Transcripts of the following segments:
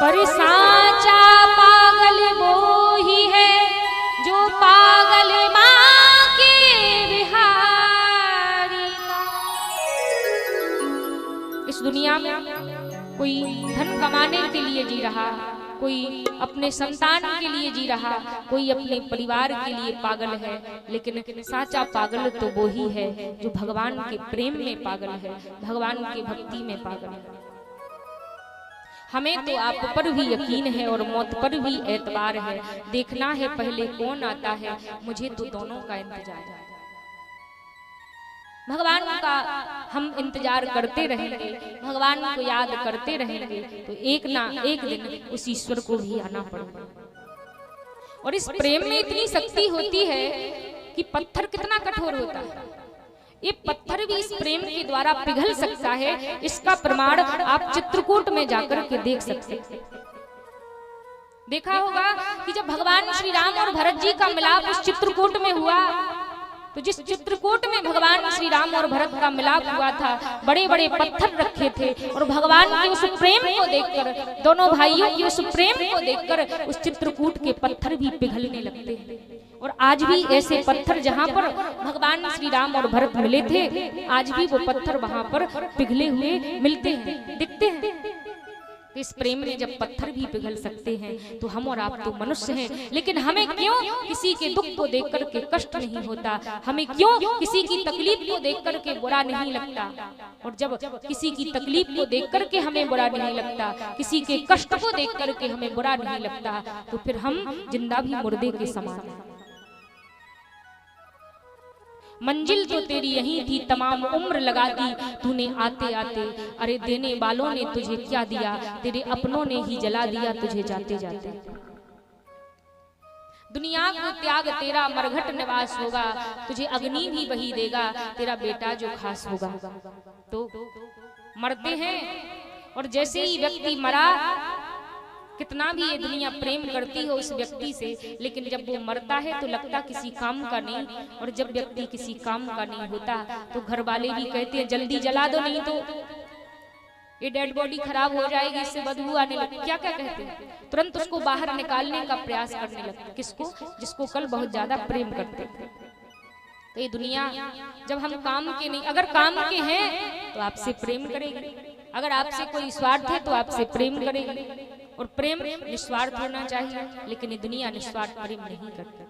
पर साचा पागल वो ही है जो पागल माँ के बिहारी का। इस दुनिया में कोई धन कमाने के लिए जी रहा, कोई अपने संतान के लिए जी रहा, कोई अपने परिवार के लिए पागल है, लेकिन साचा पागल तो वो ही है जो भगवान के प्रेम में पागल है, भगवान की भक्ति में पागल है। हमें तो आप पर भी यकीन है और मौत पर भी एतबार है, देखना है पहले कौन आता है, मुझे तो दोनों का इंतजार है। भगवान का हम इंतजार करते रहेंगे, भगवान को याद करते रहेंगे, तो एक ना एक दिन उस ईश्वर को भी आना पड़ेगा। और इस प्रेम में इतनी शक्ति होती है कि पत्थर कितना कठोर होता है, ये पत्थर भी इस प्रेम के द्वारा पिघल सकता है। इसका प्रमाण आप चित्रकूट में जाकर के देख सकते हैं। देखा होगा कि जब भगवान श्री राम और भरत जी का मिलाप उस चित्रकूट में हुआ, तो जिस चित्रकूट में भगवान श्री राम और भरत का मिलाप हुआ था, बड़े बड़े पत्थर रखे थे और भगवान के उस प्रेम को देखकर, दोनों भाइयों के उस प्रेम को देखकर उस चित्रकूट के पत्थर भी पिघलने लगते हैं। और आज भी ऐसे पत्थर जहाँ पर भगवान श्री राम और भरत मिले थे, आज भी वो पत्थर वहां पर पिघले हुए मिलते हैं, दिखते हैं। इस प्रेम में जब पत्थर भी पिघल सकते हैं तो हम और आप तो मनुष्य हैं, लेकिन हमें क्यों किसी के दुख को देख करके कष्ट नहीं होता, हमें क्यों किसी की तकलीफ को देख करके बुरा नहीं लगता। और जब किसी की तकलीफ को देख करके हमें बुरा नहीं लगता, किसी के कष्ट को देख करके हमें बुरा नहीं लगता, तो फिर हम जिंदा भी मुर्दे के समान हैं। मंजिल तो तेरी यही थी, तमाम उम्र लगा दी तूने आते आते, अरे देने वालों ने तुझे क्या दिया, तेरे अपनों ने ही जला दिया तुझे जाते जाते। दुनिया को त्याग तेरा मरघट निवास होगा, तुझे अग्नि भी वही देगा, तेरा बेटा जो खास होगा। तो मरते हैं, और जैसे ही व्यक्ति मरा, कितना भी ये दुनिया प्रेम करती हो उस व्यक्ति से, लेकिन जब वो मरता है तो लगता किसी काम का नहीं, और जब व्यक्ति किसी काम का नहीं होता तो घर वाले भी कहते हैं जल्दी जला दो, नहीं तो ये डेड बॉडी खराब हो जाएगी, इससे बदबू आने लगती। क्या क्या कहते हैं, तुरंत उसको बाहर निकालने का प्रयास करने लगते। किसको? जिसको कल बहुत ज्यादा प्रेम करते थे। तो ये दुनिया जब हम काम के नहीं, अगर काम के हैं तो आपसे प्रेम करेगी, अगर आपसे कोई स्वार्थ है तो आपसे प्रेम करेगी। और प्रेम निस्वार्थ होना चाहिए, लेकिन ये दुनिया निस्वार्थ प्रेम नहीं करती।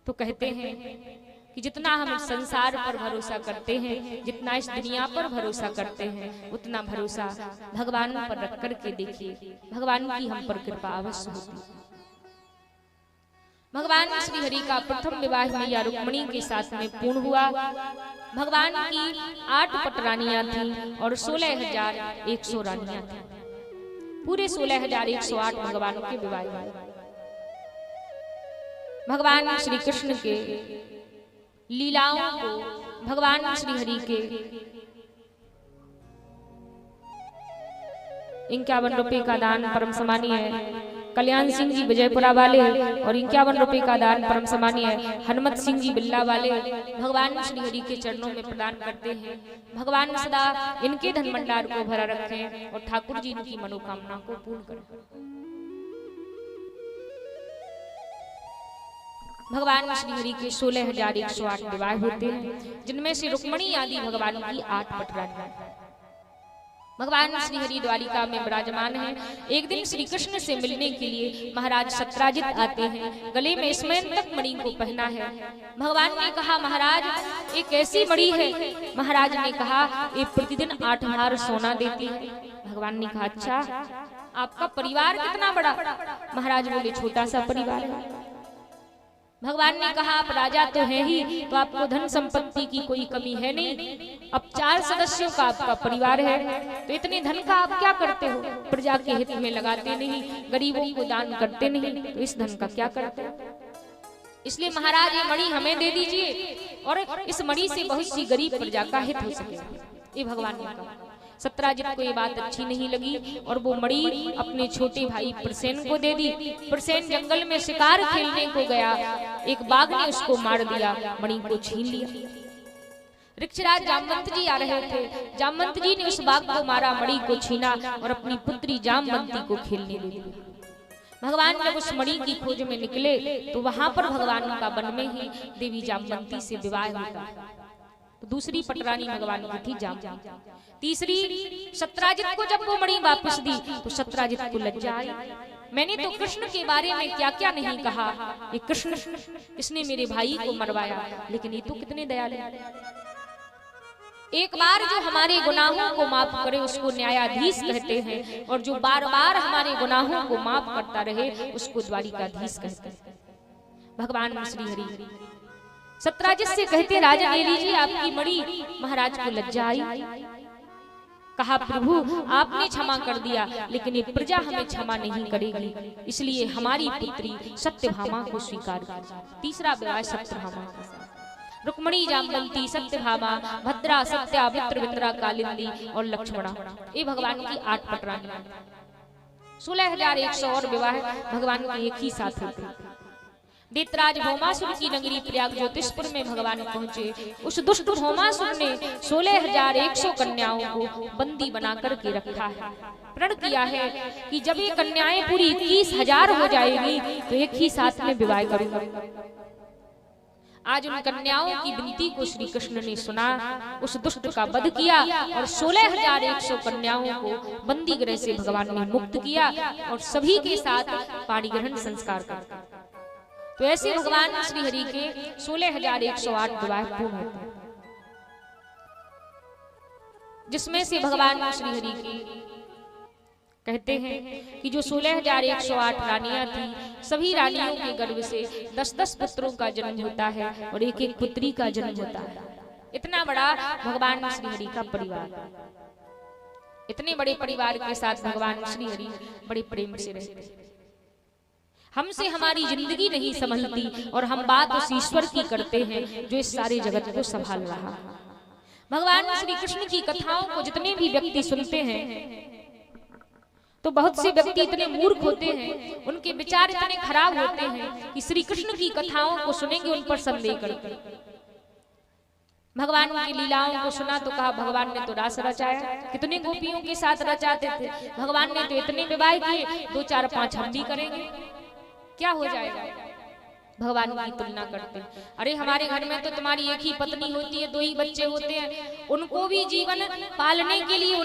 तो कहते हैं कि जितना हम इस संसार पर भरोसा करते हैं, जितना इस दुनिया पर भरोसा करते हैं, उतना भरोसा भगवान पर रख करके देखिए, भगवान की हम पर कृपा अवश्य होती है। भगवान श्री हरि का प्रथम विवाह मैया रुक्मिणी के साथ में पूर्ण हुआ। भगवान की 8 पटरानियां थीं और 16,100 रानियां थीं। पूरे 16,108 भगवान के विवाह हुए। भगवान श्री कृष्ण के लीलाओं को भगवान श्री हरि के 51 रुपए का दान परम सम्मानीय कल्याण सिंह जी विजयपुरा वाले, और 51 रुपए का दान परम सम्मानीय हनुमत सिंह जी बिल्ला वाले भगवान श्री हरि के चरणों में प्रदान करते हैं। भगवान सदा इनके धन भंडार को भरा रखें और ठाकुर जी इनकी मनोकामना को पूर्ण करें। भगवान श्री हरि के 16,108 विवाह होते हैं, जिनमें से रुक्मिणी आदि भगवान की 8 पटरानियां भगवान श्री हरि द्वारिका में विराजमान है। एक दिन श्री कृष्ण से मिलने के लिए महाराज सत्राजित आते हैं। गले में स्मयंतक मणि को पहना है। भगवान ने कहा महाराज एक ऐसी मणि है। महाराज ने कहा ये प्रतिदिन 8 हार सोना देती है। भगवान ने कहा अच्छा आपका परिवार कितना बड़ा? महाराज बोले छोटा सा परिवार है। भगवान ने कहा आप राजा तो हैं ही, तो आपको धन संपत्ति की कोई कमी है नहीं। अब 4 सदस्यों का आपका परिवार है, तो इतने धन का आप क्या करते हो? प्रजा के हित में लगाते नहीं, गरीबों को दान करते नहीं, तो इस धन का क्या करते हो? इसलिए महाराज ये मणि हमें दे दीजिए और इस मणि से बहुत सी गरीब प्रजा का हित हो सके। ये भगवान ने कहा। सत्राजित को ये बात अच्छी नहीं लगी और वो मणि अपने छोटे भाई प्रसेन को दे दी। प्रसेन जंगल में शिकार खेलने को गया, एक बाघ ने उसको मार दिया, मणि को छीन लिया। ऋक्षराज जामवंत जी आ रहे थे। जामवंत जी ने उस बाघ को मारा, मणि को छीना और अपनी पुत्री जामवंती को खेलने दे दिया। भगवान जब उस मणि की खोज में निकले तो वहां पर भगवान का वन में ही देवी जामवंती से विवाह हुआ। तो दूसरी पटरानी भगवान की थी जामवंती। तीसरी सत्राजित को जब वो मणि वापस दी तो सत्राजित को लज्जा आई, मैंने तो कृष्ण के बारे में क्या क्या नहीं कहा, ये कृष्ण इसने मेरे भाई को मरवाया, लेकिन ये तो कितने दयालु। एक बार जो हमारे गुनाहों को माफ करे उसको न्यायाधीश कहते हैं, और जो बार बार हमारे गुनाहों को माफ करता रहे उसको द्वारिकाधीश कहते हैं। भगवान श्री हरि सत्राजित से कहते, राजा ले लीजिए आपकी मणि। महाराज को लज्जा आई, कहा प्रभु आपने क्षमा कर दिया, लेकिन ये प्रजा हमें क्षमा नहीं करेगी, इसलिए हमारी पुत्री सत्यभामा को स्वीकार कर। तीसरा विवाह सत्यभामा के साथ। रुक्मणी, जामवंती, सत्यभामा, भद्रा, सत्या, वित्र, कालिंदी और लक्ष्मणा, ये भगवान की 8 पटरानियां। 16,100 और विवाह भगवान के एक ही साथ होते। दैत्यराज भौमासुर की नगरी प्रयाग ज्योतिषपुर में भगवान पहुंचे। उस दुष्ट भौमासुर ने 16,100 कन्याओं को बंदी बना करके रखा है। प्रण किया है कि जब ये कन्याएं पूरी 21,000 हो जाएगी तो एक ही साथ में विवाह करूंगा। आज उन कन्याओं की विनती को श्री कृष्ण ने सुना, उस दुष्ट का वध किया और 16,100 कन्याओं को बंदी गृह से भगवान ने मुक्त किया और सभी के साथ पाणिग्रहण संस्कार कर। तो ऐसे भगवान श्री हरि के 16,108 विवाह पूर्ण होते हैं, जिसमें से भगवान श्री हरि की कहते हैं कि जो 16,108 रानियां थी, सभी रानियों के गर्भ से 10-10 पुत्रों का जन्म होता है और एक एक पुत्री का जन्म होता है। इतना बड़ा भगवान श्री हरि का परिवार। इतने बड़े परिवार के साथ भगवान श्री हरि बड़े प्रेम से रहते। हमसे हमारी जिंदगी नहीं संभलती और हम बात उस ईश्वर की करते हैं जो इस सारे जगत को संभाल रहा। भगवान श्री कृष्ण की कथाओं को जितने भी व्यक्ति सुनते हैं तो बहुत से व्यक्ति इतने मूर्ख होते हैं, उनके विचार इतने खराब होते हैं कि श्री कृष्ण की कथाओं को सुनेंगे उन पर संदेह करते। भगवान की लीलाओं को सुना तो कहा भगवान ने तो रास रचाया, कितने गोपियों के साथ रचाते थे, भगवान ने तो इतने विवाह किए, 2, 4, 5 हम भी करेंगे, क्या हो जाएगा। भगवान की तुलना करते, अरे हमारे घर में तो तुम्हारी एक ही पत्नी होती है, 2 ही बच्चे होते हैं, उनको भी जीवन पालने के लिए,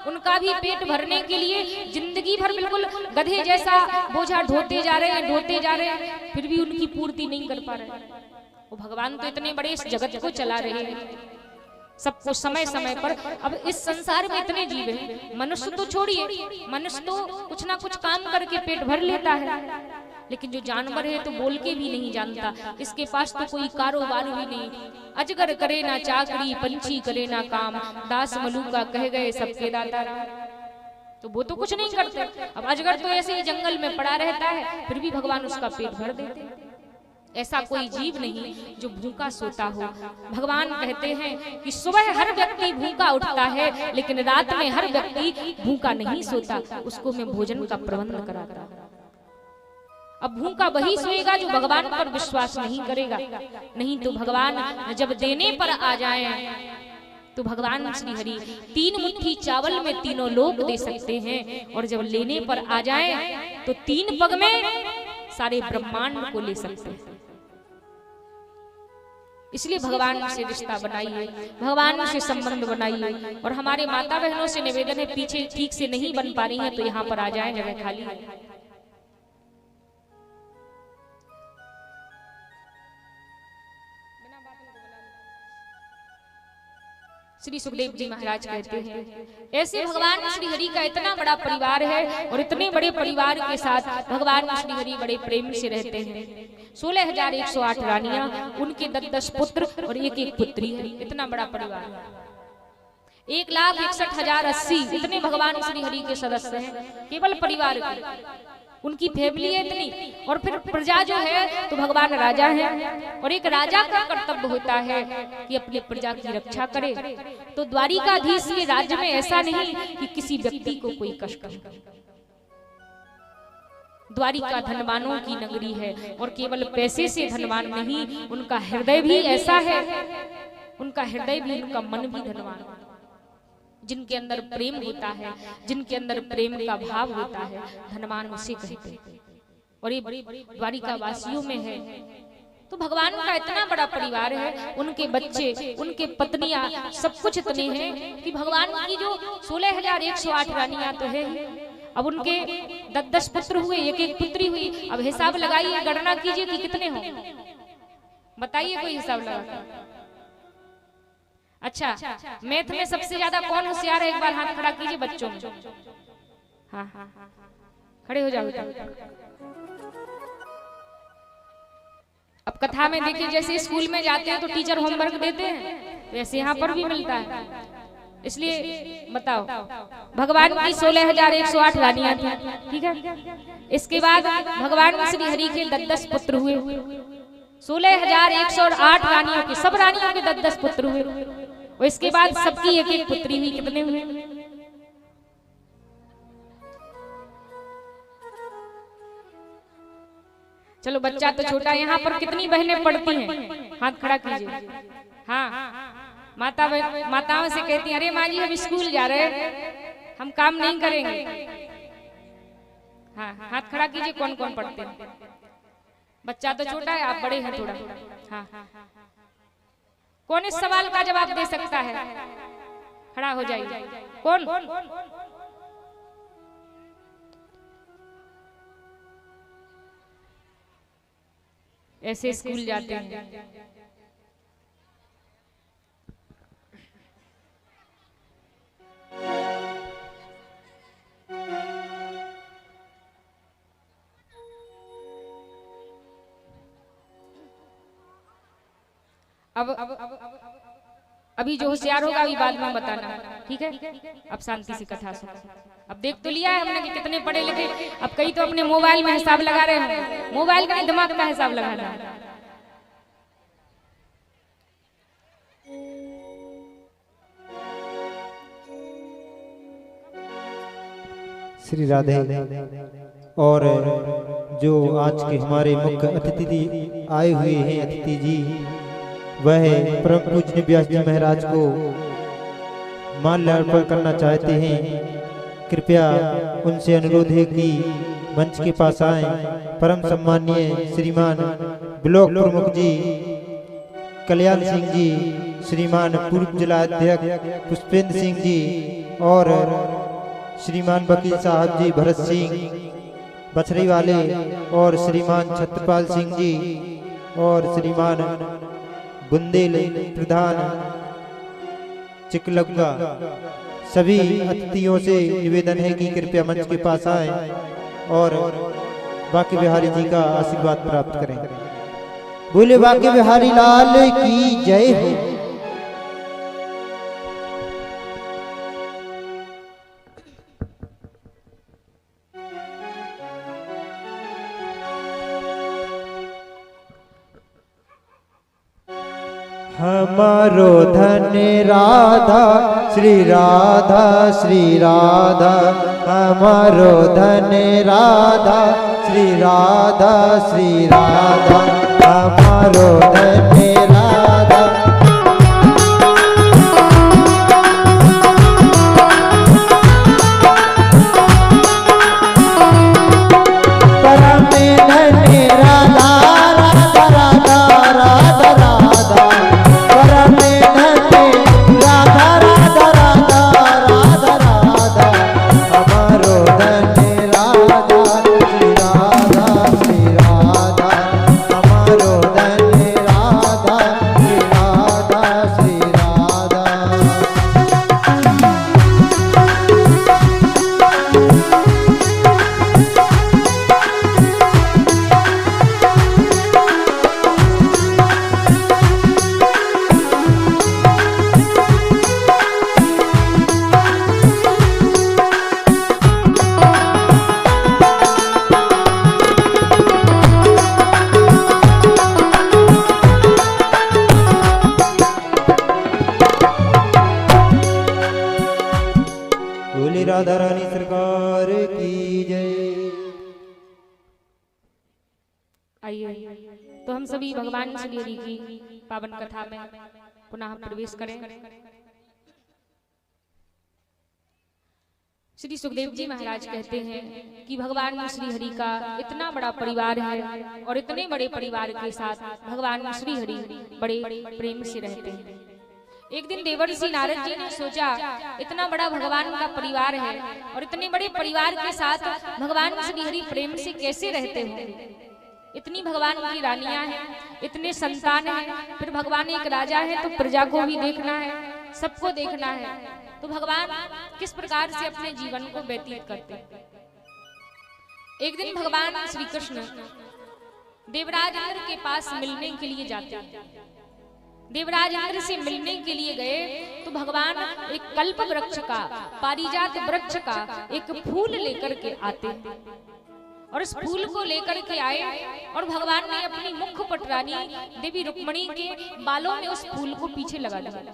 उनका भी पेट भरने के लिए जिंदगी भर बिल्कुल गधे जैसा बोझा ढोते जा रहे हैं, फिर भी उनकी पूर्ति नहीं कर पा रहे। वो भगवान तो इतने बड़े इस जगत को चला रहे हैं, सबको समय समय पर। अब इस संसार में इतने जीव हैं, मनुष्य तो छोड़िए, मनुष्य तो कुछ ना कुछ काम करके पेट भर लेता है, लेकिन जो जानवर है तो बोल के भी नहीं जानता, इसके पास तो कोई कारोबार भी नहीं। अजगर करे ना चाकरी, पंछी करे ना काम, दास मलूका कह गए सबके दाता राम। तो वो तो कुछ नहीं करते। अब अजगर तो ऐसे ही जंगल में पड़ा रहता है, फिर भी भगवान उसका पेट भर देते। ऐसा कोई जीव नहीं जो भूखा सोता हो। भगवान कहते हैं कि सुबह हर व्यक्ति भूखा उठता है, लेकिन रात में हर व्यक्ति भूखा नहीं सोता, उसको मैं भोजन का प्रबंध कराता। अब भूखा वही सोएगा जो भगवान पर विश्वास नहीं करेगा। नहीं तो भगवान जब देने पर आ जाए तो भगवान श्री हरि 3 मुट्ठी चावल में तीनों लोक दे सकते हैं, और जब लेने पर आ जाए तो 3 पग में सारे ब्रह्मांड को ले सकते हैं। इसलिए भगवान से रिश्ता बनाइए, भगवान से संबंध बनाइए। और हमारे माता बहनों से निवेदन है, पीछे ठीक से नहीं बन पा रही है तो यहाँ पर आ जाएं, जगह खाली है। श्री सुखदेव जी महाराज कहते हैं, ऐसे भगवान श्री हरि का इतना बड़ा परिवार है और इतने बड़े परिवार के साथ भगवान श्री हरि बड़े प्रेम से रहते हैं। 16,108 रानियां, उनके 10-10 पुत्र और एक एक पुत्री है। इतना बड़ा परिवार, 1,61,080 इतने भगवान श्री हरि के सदस्य हैं केवल परिवार के। उनकी फैमिली है इतनी, और फिर प्रजा जो है तो भगवान राजा है, और एक राजा का कर्तव्य होता है कि अपनी प्रजा की रक्षा करे। तो द्वारिकाधीश के राज्य में ऐसा नहीं कि किसी व्यक्ति को कोई कष्ट हो। द्वारिका धनवानों की नगरी है, और केवल पैसे से धनवान नहीं, उनका हृदय भी ऐसा है उनका हृदय भी, उनका मन भी धनवान। जिनके अंदर प्रेम होता है, जिनके अंदर प्रेम का भाव होता है, धनवान उसे कहते हैं। और ये द्वारिका वासियों में है। तो भगवान का इतना बड़ा परिवार है, उनके बच्चे, उनके पत्नियां, सब कुछ इतने हैं कि भगवान की जो 16,108 रानियां तो है। अब उनके 10-10 पुत्र हुए, एक पुत्री हुई। अब हिसाब लगाइए, गणना कीजिए कि कितने हों। बताइए कोई हिसाब लगा। अच्छा, मैथ में सबसे ज्यादा कौन होशियार है? एक बार हाथ खड़ा कीजिए बच्चों में। हाँ, खड़े हो जाओ। अब कथा में देखिए, जैसे स्कूल में जाते हैं तो टीचर होमवर्क देते हैं, वैसे यहाँ पर भी मिलता है। इसलिए बताओ, भगवान की 16,108 रानियां थी, ठीक है। इसके बाद भगवान श्री हरि के 10-10 पुत्र हुए। 16,108 रानियों के, सब रानियों के 10-10 पुत्र हुए। और इसके बाद सबकी एक पुत्री हुई। कितने हुए? चलो, बच्चा तो छोटा। यहाँ पर कितनी बहनें पढ़ती हैं? हाथ खड़ा कीजिए। हाँ, माताओं से कहती हैं, अरे माँ जी हम स्कूल जा रहे हैं, हम काम नहीं करेंगे। हाँ, हाथ खड़ा कीजिए। कौन कौन पढ़ते हैं? बच्चा तो छोटा है, आप बड़े हैं थोड़ा। हाँ, कौन इस सवाल का जवाब दे सकता है? खड़ा हो जाइए। कौन? ऐसे स्कूल जाते हैं। अभी जो होशियार होगा अभी बाद में बताना, ठीक है। अब शांति से कथा सुनो। अब देख तो लिया है हमने कि कितने पढ़े लिखे। अब कई तो अपने मोबाइल में हिसाब लगा रहे हैं। मोबाइल का दिमाग का हिसाब लगाना। श्री राधे। और जो आज के हमारे मुख्य अतिथि आए हुए हैं, अतिथि जी, वह परम पूज्य व्यास जी महाराज को माल्यार्पण करना चाहते हैं। कृपया उनसे अनुरोध है कि मंच के पास आए। परम सम्माननीय श्रीमान ब्लॉक प्रमुख जी कल्याण सिंह जी, श्रीमान पूर्व जिला अध्यक्ष पुष्पेंद्र सिंह जी, और श्रीमान वकील साहब जी भरत सिंह बछरी वाले, और श्रीमान छत्रपाल सिंह जी, और श्रीमान बुंदेल प्रधान चिकलगा। सभी अतिथियों से निवेदन है कि कृपया मंच के पास आए और बांके बिहारी जी का आशीर्वाद प्राप्त करें। बोले बांके बिहारी लाल की जय हो। हमारो धन राधा श्री राधा श्री राधा, हमारो धन राधा श्री राधा श्री राधा, हमारो धन राधा। परम धन राधा राधा राधा राधा राधा, परम धन राधा राधा राधा राधा राधा, हमारो धन राधा श्री राधा श्री राधा, हमारो धन राधा श्री राधा श्री राधा। बोली राधा रानी सरकार की जय। आइए, तो हम सभी भगवान श्री हरि की पावन कथा में पुनः प्रवेश करें। श्री सुखदेव जी महाराज कहते हैं कि भगवान श्री हरि का इतना बड़ा परिवार है और इतने बड़े परिवार के साथ भगवान श्री हरि बड़े प्रेम से रहते हैं। एक दिन देवर्षि नारद जी ने सोचा, इतना बड़ा भगवान का परिवार है और इतने बड़े परिवार के साथ भगवान श्री हरि प्रेम से कैसे रहते होंगे। इतनी भगवान की रानियां हैं, इतने संतान हैं, फिर भगवान एक राजा है तो प्रजा को भी देखना है, सबको देखना है, तो भगवान किस प्रकार से अपने जीवन को व्यतीत करते। एक दिन भगवान श्री कृष्ण देवराज इंद्र के पास मिलने के लिए जाते हैं। देवराज इंद्र से मिलने के लिए गए तो भगवान एक कल्प वृक्ष का, पारिजात वृक्ष का एक फूल लेकर के आते हैं और इस फूल को लेकर के आए और भगवान ने अपनी मुख पटरानी देवी रुक्मिणी के बालों में उस फूल को पीछे लगा दिया।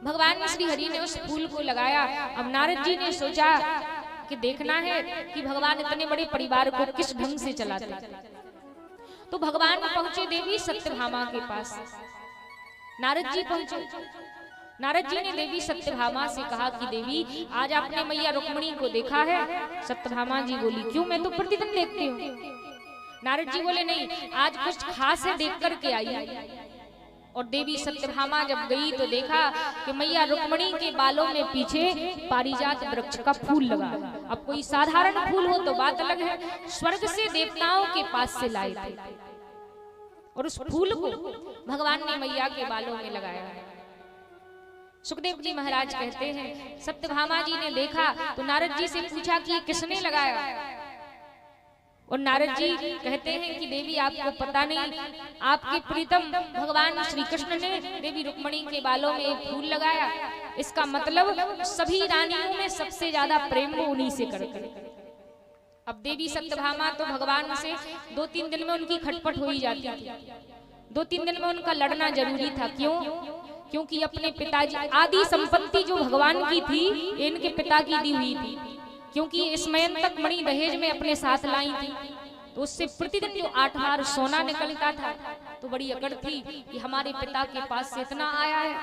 भगवान श्री हरि ने उस फूल को लगाया। अब नारद जी ने सोचा कि देखना है कि भगवान इतने बड़े परिवार को किस ढंग से चलाते। तो भगवान पहुंचे देवी सत्यभामा के पास। नारद जी पहुंचे। नारद जी ने देवी सत्यभामा से कहा कि देवी, आज आपने मैया रुक्मिणी को देखा है? सत्यभामा जी बोली, क्यों, मैं तो प्रतिदिन देखती हूँ। नारद जी बोले, नहीं, आज कुछ खास है, देख करके आई। और देवी सत्यभामा जब गई तो देखा कि मैया रुक्मिणी के बालों में पीछे पारिजात वृक्ष का फूल लगा। अब कोई साधारण फूल हो तो बात अलग है, स्वर्ग से देवताओं के पास से लाए थे और उस फूल को भगवान ने मैया के बालों में लगाया। सुखदेव जी महाराज कहते हैं, सत्यभामा जी ने देखा तो नारद जी से पूछा कि ये किसने लगाया। और नारद जी कहते हैं कि देवी, आपको पता नहीं, आपके प्रीतम भगवान श्री कृष्ण ने देवी रुक्मिणी के बालों में एक फूल लगाया। इसका मतलब सभी रानियों में सबसे ज्यादा प्रेम वो उन्हीं से करते। अब देवी सत्यभामा तो भगवान से 2-3 दिन में उनकी खटपट हो ही जाती थी। 2-3 दिन में उनका लड़ना जरूरी था। क्यों? क्योंकि अपने पिताजी, आदि संपत्ति जो भगवान की थी, इनके पिता की दी हुई थी। क्योंकि इसमयन तक मणि दहेज में अपने साथ लाई थी, तो उससे प्रतिदिन जो 8 बार सोना निकलता था, तो बड़ी अकड़ थी कि हमारे पिता के पास से इतना आया है।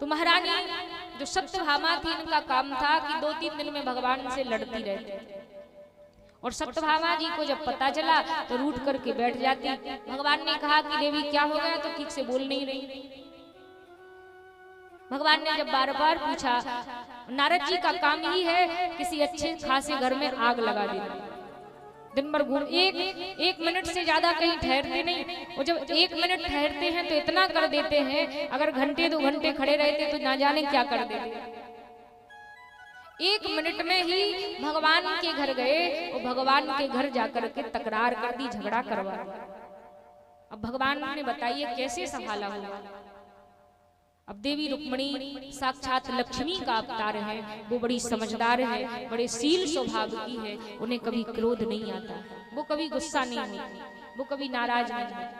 तो महारानी जो सत्यभामा थी, इनका काम था कि 2-3 दिन में भगवान से लड़ती रहती। और सत्यभामा जी को जब पता चला तो रूठ करके बैठ जाती। भगवान ने कहा कि देवी क्या हो गया, तो ठीक से बोल नहीं रही। भगवान ने जब बार बार पूछा, नारद जी का काम ही है किसी अच्छे खासे घर में आग लगा देना। दिन भर घूम, एक मिनट से ज्यादा कहीं ठहरते नहीं। और जब 1 मिनट ठहरते हैं तो इतना कर देते हैं, अगर घंटे 2 घंटे खड़े रहते तो ना जाने क्या कर देते। 1 मिनट में ही भगवान के घर गए और भगवान के घर जाकर के तकरार कर दी, झगड़ा करवा। अब भगवान ने बताइए कैसे संभाला होगा। अब देवी रुक्मिणी साक्षात लक्ष्मी का अवतार है, वो बड़ी समझदार है, बड़े शील स्वभाव की है, उन्हें कभी क्रोध नहीं आता, वो कभी गुस्सा नहीं होती, वो कभी नाराज नहीं होती।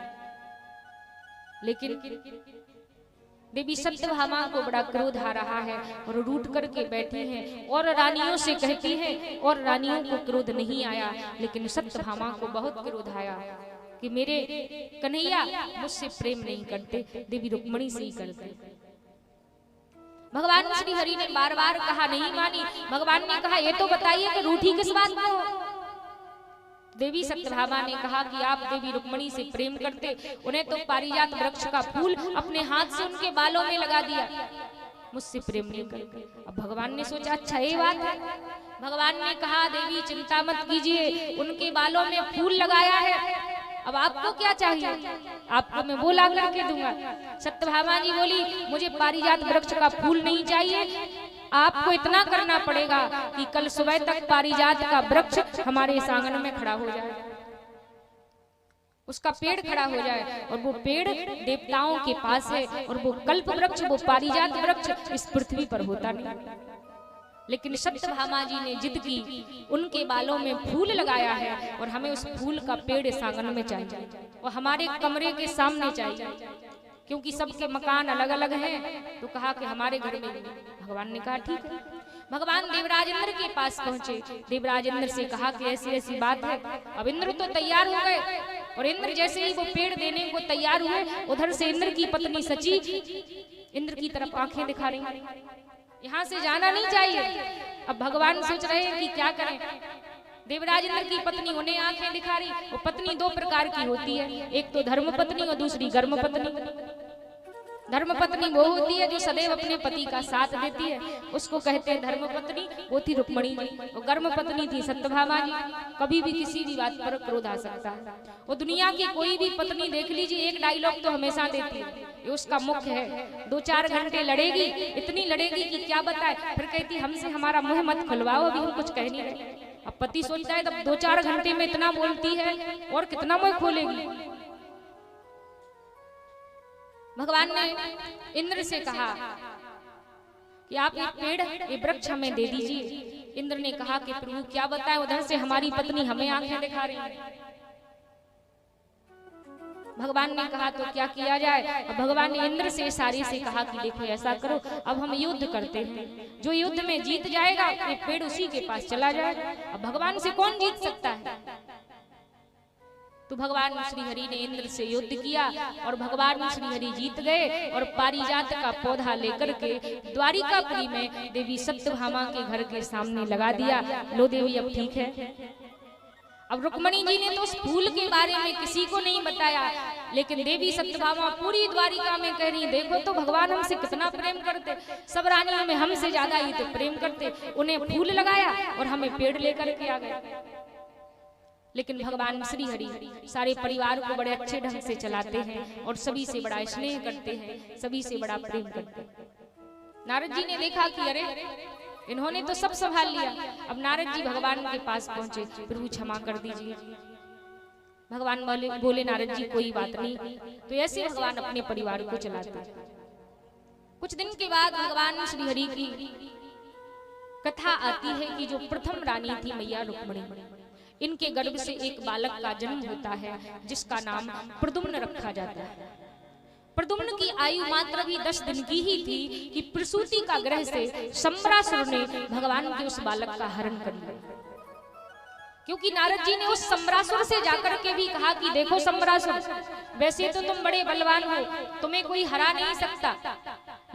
लेकिन देवी सत्यभामा को बड़ा क्रोध आ रहा है और रूठ करके बैठी हैं और रानियों से कहती हैं, और रानियों को क्रोध नहीं आया, लेकिन सत्यभामा को बहुत क्रोध आया कि मेरे कन्हैया मुझसे प्रेम नहीं करते, देवी रुक्मिणी से ही करते। भगवान श्री हरि ने बार बार कहा, नहीं मानी। भगवान ने कहा, ये तो बताइए कि रूठी किस बात में हो। देवी सत्यभामा ने कहा कि आप देवी रुक्मिणी से प्रेम करते, उन्हें तो पारिजात वृक्ष का फूल अपने हाथ से उनके बालों में लगा दिया, मुझसे प्रेम नहीं करते। अब भगवान ने सोचा, अच्छा ये बात है। भगवान ने कहा, देवी चिंता मत कीजिए, उनके बालों में फूल लगाया है, अब आपको क्या चाहिए, आपको मैं वो ला करके दूंगा। सत्यभामा जी बोली, मुझे पारिजात वृक्ष का फूल नहीं चाहिए, आपको इतना करना पड़ेगा कि कल सुबह तक पारिजात का वृक्ष हमारे इस आंगन में खड़ा हो जाए, उसका पेड़ खड़ा हो जाए, और वो पेड़ देवताओं के पास है, और वो कल्प वृक्ष, वो पारिजात वृक्ष इस पृथ्वी पर होता नहीं। लेकिन सत्यभामा जी ने जिद की, उनके बालों में फूल लगाया है और हमें उस फूल का पेड़ इस आंगन में चाहिए और हमारे कमरे के सामने चाहिए, क्योंकि सबके मकान अलग अलग हैं। तो कहा कि हमारे घर में। भगवान ने कहा ठीक है। भगवान देवराज इंद्र के पास पहुंचे। देवराज इंद्र से कहा कि ऐसी ऐसी बात है। अब इंद्र तो तैयार हो गए और इंद्र जैसे ही वो पेड़ देने को तैयार हुए, उधर से इंद्र की पत्नी सची इंद्र की तरफ आंखें दिखा रही, यहाँ से जाना नहीं चाहिए। अब भगवान सोच रहे हैं कि क्या करें। देवराज इंद्र की पत्नी उन्हें आंखें दिखा रही। वो पत्नी दो प्रकार की होती है, एक तो धर्म पत्नी और दूसरी गर्म पत्नी। धर्म पत्नी वो होती है जो सदैव अपने पति का साथ देती है, उसको कहते हैं धर्म पत्नी। वो थी रुक्मणी जी। और गर्म पत्नी थी सत्यभामा जी। कभी भी किसी भी बात पर क्रोध आ सकता है। वो दुनिया की कोई भी पत्नी देख लीजिए, एक डायलॉग तो हमेशा देती है, ये उसका मुख्य है। 2-4 घंटे लड़ेगी, इतनी लड़ेगी कि क्या बताए, फिर कहती हमसे हमारा मुंह मत खुलवाओ, अभी हम कुछ कह नहीं रहे। अब पति सोचता है तब 2-4 घंटे में इतना बोलती है और कितना मुंह खोलेगी। भगवान ने इंद्र से कहा कि आप एक पेड़, एक वृक्ष हमें दे दीजिए। इंद्र ने कहा कि प्रभु क्या बताएं, उधर से हमारी पत्नी हमें आंखें दिखा रही है। भगवान ने कहा तो क्या किया जाए। अब भगवान ने इंद्र से इशारे से कहा कि देखो ऐसा करो, अब हम युद्ध करते हैं, जो युद्ध में जीत जाएगा ये पेड़ उसी के पास चला जाएगा। अब भगवान से कौन जीत सकता है। तो भगवान श्री हरि ने इंद्र से युद्ध किया और भगवान श्री हरि जीत गए और पारिजात का पौधा लेकर के द्वारिकापुरी में देवी सत्यभामा के घर के सामने लगा दिया। लो देवी अब ठीक है। अब रुक्मणी जी ने तो उस फूल के बारे में किसी को नहीं बताया, लेकिन देवी सत्यभामा पूरी द्वारिका में कह रही देखो तो भगवान हमसे कितना प्रेम करते, सब रानियों में हमसे ज्यादा ही तो प्रेम करते। उन्हें फूल लगाया और हमें पेड़ लेकर के आ गए। लेकिन भगवान श्री हरि सारे परिवार को बड़े अच्छे ढंग से चलाते हैं और सभी से बड़ा स्नेह करते हैं, सभी से बड़ा प्रेम करते हैं। नारद जी ने देखा कि अरे इन्होंने तो सब संभाल लिया। अब नारद जी भगवान के पास पहुंचे, प्रभु क्षमा कर दीजिए। भगवान बोले नारद जी कोई बात नहीं। तो ऐसे भगवान अपने परिवार को चलाते। कुछ दिन के बाद भगवान श्री हरि की कथा आती है कि जो प्रथम रानी थी मैया रुक्मणी, इनके गर्भ से एक बालक का जन्म होता है जिसका नाम प्रद्युम्न रखा जाता है। प्रद्युम्न की आयु मात्र भी 10 दिन की ही थी कि प्रसूति का ग्रह से सम्रासुर ने भगवान के उस बालक का हरण कर लिया। क्योंकि नारद जी ने उस सम्रासुर से जाकर के भी कहा कि देखो सम्रासुर, वैसे तो तुम बड़े बलवान हो, तुम्हें कोई हरा नहीं सकता,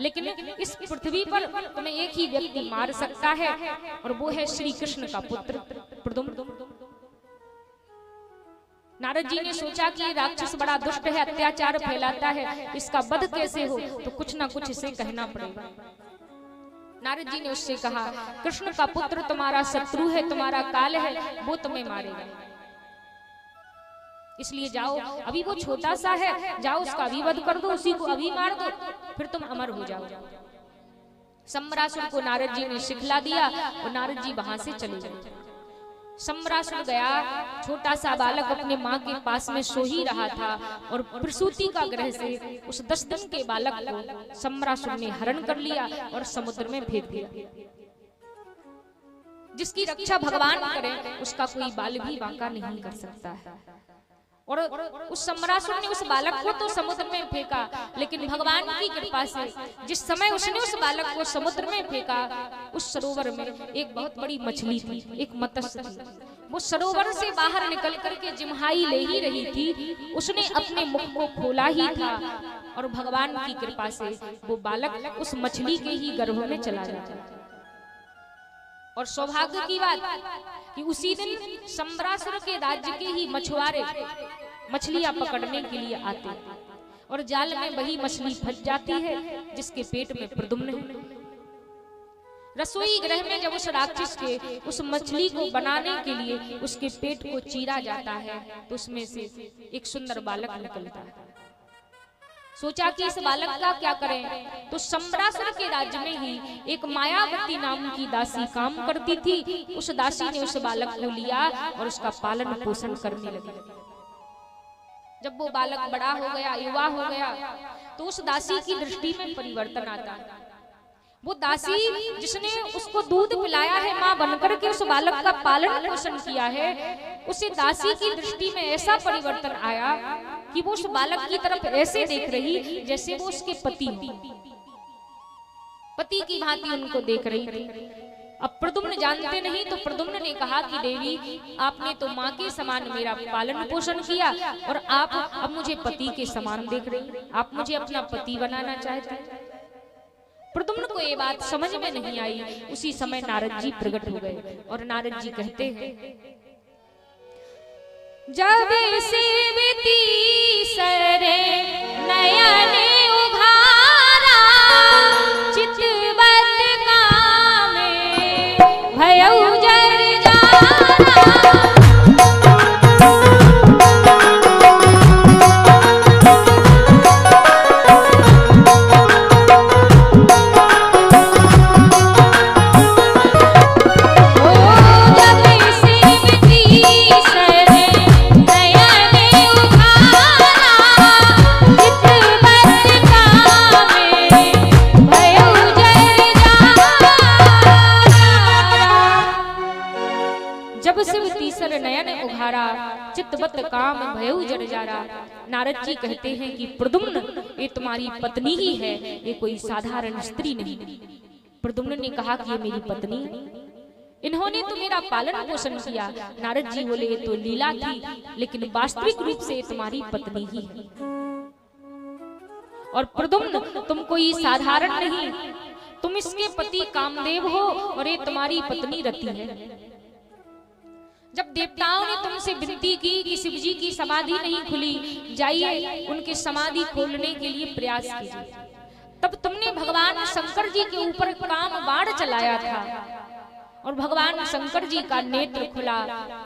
लेकिन इस पृथ्वी पर तुम्हें एक ही व्यक्ति मार सकता है और वो है श्री कृष्ण का पुत्र प्रद्युम्न। नारद जी ने सोचा कि राक्षस बड़ा दुष्ट है, अत्याचार फैलाता है, इसका वध कैसे हो, तो कुछ ना कुछ इसे कहना पड़ेगा। नारद जी ने उससे कहा कृष्ण का पुत्र तुम्हारा शत्रु है, तुम्हारा काल है, वो तुम्हें मारेगा, इसलिए जाओ, अभी वो छोटा सा है, जाओ उसका अभी वध कर दो, उसी को अभी मार दो, फिर तुम अमर हो जाओ। सम्रासुर को नारद जी ने सिखला दिया और नारद जी वहां से चले गए। सम्रासुर गया, छोटा सा बालक अपने माँ के पास में सो ही रहा था और प्रसूति का ग्रह से उस 10 दिन के बालक को सम्रासुर ने हरण कर लिया और समुद्र में फेंक दिया। जिसकी रक्षा भगवान करे उसका कोई बाल भी बांका नहीं कर सकता है। और उस सम्रासुर ने उस बालक को तो समुद्र में फेंका, लेकिन भगवान की कृपा से जिस समय उसने उस बालक को समुद्र में फेंका, उस सरोवर में एक बहुत बड़ी मछली थी, एक मत्स्य थी। वो सरोवर से बाहर निकल करके जिम्हाई ले ही रही थी, उसने अपने मुख को खोला ही था और भगवान की कृपा से वो बालक उस मछली के ही गर्भ में चला गया। और सौभाग्य की बात कि उसी दिन सम्रासुर के राज्य के ही मछुआरे मछलियां पकड़ने के लिए आते और जाल में वही मछली फंस जाती है जिसके पेट में प्रद्युम्न है। रसोई गृह में जब उस राक्षस के उस मछली को बनाने के लिए उसके पेट को चीरा जाता है तो उसमें से एक सुंदर बालक निकलता है। सोचा कि इस बालक का क्या करें, तो सम्रासुर के राज्य में ही एक मायावती नाम की दासी काम करती थी। उस दासी ने उस बालक को लिया और उसका पालन पोषण करने लगी। जब वो बालक बड़ा हो गया, युवा हो गया, तो उस दासी की दृष्टि में परिवर्तन आता। वो दासी जिसने उसको दूध पिलाया है, माँ बनकर के उस बालक का पालन पोषण किया है, उसे दासी की दृष्टि में ऐसा परिवर्तन आया कि वो उस बालक की तरफ ऐसे देख रही जैसे वो उसके पति की भांति उनको देख रही थी। अब प्रद्युम्न जानते नहीं तो प्रद्युम्न ने कहा कि देवी आपने तो माँ के समान मेरा पालन पोषण किया और आप अब मुझे पति के समान देख रही, आप मुझे अपना पति बनाना चाहते हैं। प्रद्युम्न को ये बात समझ में नहीं आई। उसी समय नारद जी प्रकट हो गए और नारद जी कहते हैं, जब सेवती सरे नयन उघारा चितवत कामे भयउ जर जारा। जब शिव तीसर नयन उघारा चितवत काम भयउ जर जारा। नारद जी कहते हैं कि प्रद्युम्न ये तुम्हारी पत्नी ही है, ये कोई साधारण स्त्री नहीं। प्रद्युम्न ने कहा कि ये मेरी पत्नी है, इन्होंने तो मेरा पालन पोषण किया। नारद जी बोले ये तो लीला थी, लेकिन वास्तविक रूप से तुम्हारी पत्नी ही है। और प्रद्युम्न तुम कोई साधारण नहीं, तुम इसके पति कामदेव हो और ये तुम्हारी पत्नी रति है। जब देवताओं ने तुमसे विनती की कि शिव जी की समाधि नहीं खुली, जाइए उनकी समाधि खोलने के लिए प्रयास कीजिए, तब तुमने भगवान शंकर जी के ऊपर काम बाण चलाया था और भगवान शंकर जी का नेत्र खुला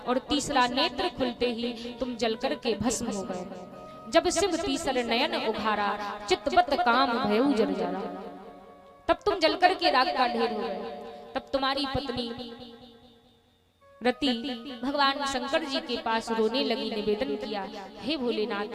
और तीसरा नेत्र खुलते ही तुम जलकर के भस्म हो गए। जब शिव तीसर नयन उघारा चितवत काम भयउ जर जारा, तब तुम जलकर के राख का ढेर हो गए। तब तुम्हारी पत्नी रति भगवान शंकर जी के पास रोने लगी, निवेदन किया, हे भोलेनाथ